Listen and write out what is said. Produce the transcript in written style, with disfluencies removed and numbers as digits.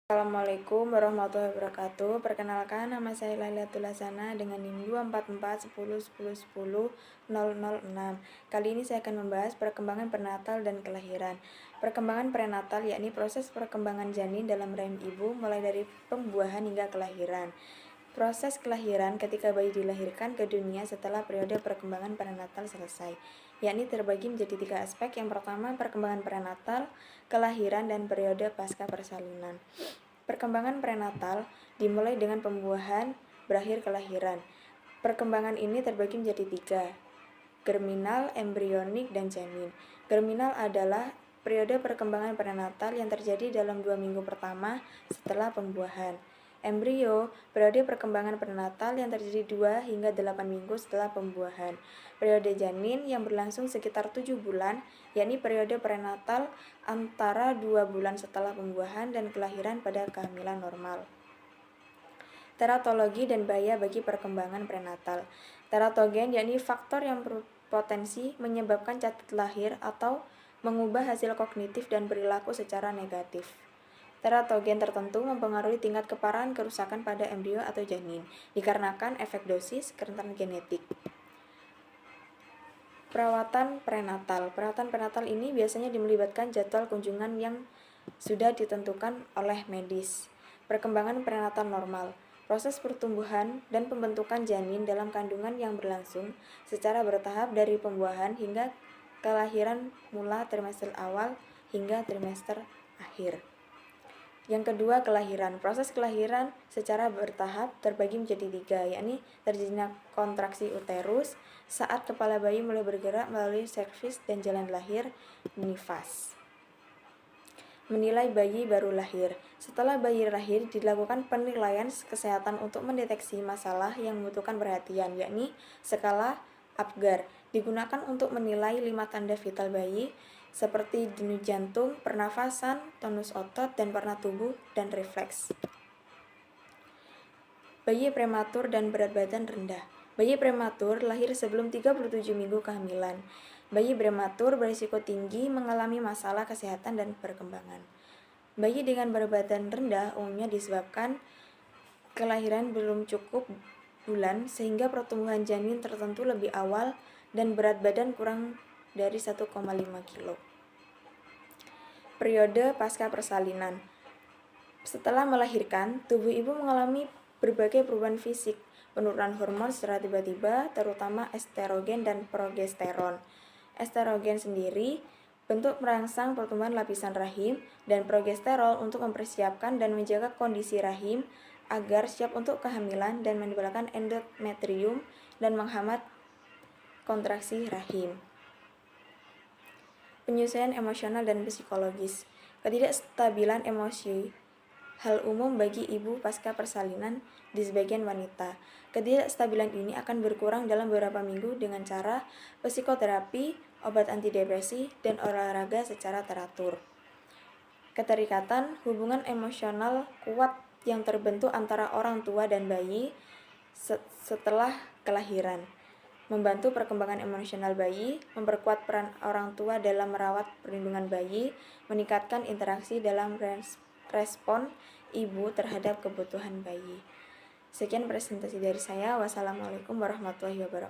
Assalamualaikum warahmatullahi wabarakatuh. Perkenalkan, nama saya Lailatul Hasanah dengan NIM 24410101006. Kali ini saya akan membahas perkembangan prenatal dan kelahiran. Perkembangan prenatal yakni proses perkembangan janin dalam rahim ibu mulai dari pembuahan hingga kelahiran. Proses kelahiran ketika bayi dilahirkan ke dunia setelah periode perkembangan prenatal selesai, yakni terbagi menjadi 3 aspek. Yang pertama, perkembangan prenatal, kelahiran, dan periode pasca persalinan. Perkembangan prenatal dimulai dengan pembuahan, berakhir kelahiran. Perkembangan ini terbagi menjadi 3, germinal, embrionik, dan janin. Germinal adalah periode perkembangan prenatal yang terjadi dalam 2 minggu pertama setelah pembuahan. Embrio, periode perkembangan prenatal yang terjadi 2 hingga 8 minggu setelah pembuahan. Periode janin yang berlangsung sekitar 7 bulan, yakni periode prenatal antara 2 bulan setelah pembuahan dan kelahiran pada kehamilan normal. Teratologi dan bahaya bagi perkembangan prenatal. Teratogen yakni faktor yang berpotensi menyebabkan cacat lahir atau mengubah hasil kognitif dan perilaku secara negatif. Teratogen tertentu mempengaruhi tingkat keparahan kerusakan pada embrio atau janin, dikarenakan efek dosis, kerentanan genetik. Perawatan prenatal. Perawatan prenatal ini biasanya melibatkan jadwal kunjungan yang sudah ditentukan oleh medis. Perkembangan prenatal normal. Proses pertumbuhan dan pembentukan janin dalam kandungan yang berlangsung secara bertahap dari pembuahan hingga kelahiran mula trimester awal hingga trimester akhir. Yang kedua, kelahiran. Proses kelahiran secara bertahap terbagi menjadi 3, yakni terjadinya kontraksi uterus saat kepala bayi mulai bergerak melalui serviks dan jalan lahir nifas. Menilai bayi baru lahir. Setelah bayi lahir, dilakukan penilaian kesehatan untuk mendeteksi masalah yang membutuhkan perhatian, yakni skala Apgar. Digunakan untuk menilai 5 tanda vital bayi, seperti denyut jantung, pernafasan, tonus otot, dan warna tubuh, dan refleks. Bayi prematur dan berat badan rendah. Bayi prematur lahir sebelum 37 minggu kehamilan. Bayi prematur berisiko tinggi mengalami masalah kesehatan dan perkembangan. Bayi dengan berat badan rendah umumnya disebabkan kelahiran belum cukup bulan sehingga pertumbuhan janin tertentu lebih awal dan berat badan kurang dari 1,5 kg. Periode pasca persalinan. Setelah melahirkan, tubuh ibu mengalami berbagai perubahan fisik, penurunan hormon secara tiba-tiba, terutama estrogen dan progesteron. Estrogen sendiri bentuk merangsang pertumbuhan lapisan rahim, dan progesterol untuk mempersiapkan dan menjaga kondisi rahim agar siap untuk kehamilan dan menimbulkan endometrium dan menghambat kontraksi rahim. Penyesuaian emosional dan psikologis. Ketidakstabilan emosi hal umum bagi ibu pasca persalinan di sebagian wanita. Ketidakstabilan ini akan berkurang dalam beberapa minggu dengan cara psikoterapi, obat antidepresi, dan olahraga secara teratur. Keterikatan hubungan emosional kuat yang terbentuk antara orang tua dan bayi setelah kelahiran. Membantu perkembangan emosional bayi, memperkuat peran orang tua dalam merawat perlindungan bayi, meningkatkan interaksi dalam respon ibu terhadap kebutuhan bayi. Sekian presentasi dari saya. Wassalamualaikum warahmatullahi wabarakatuh.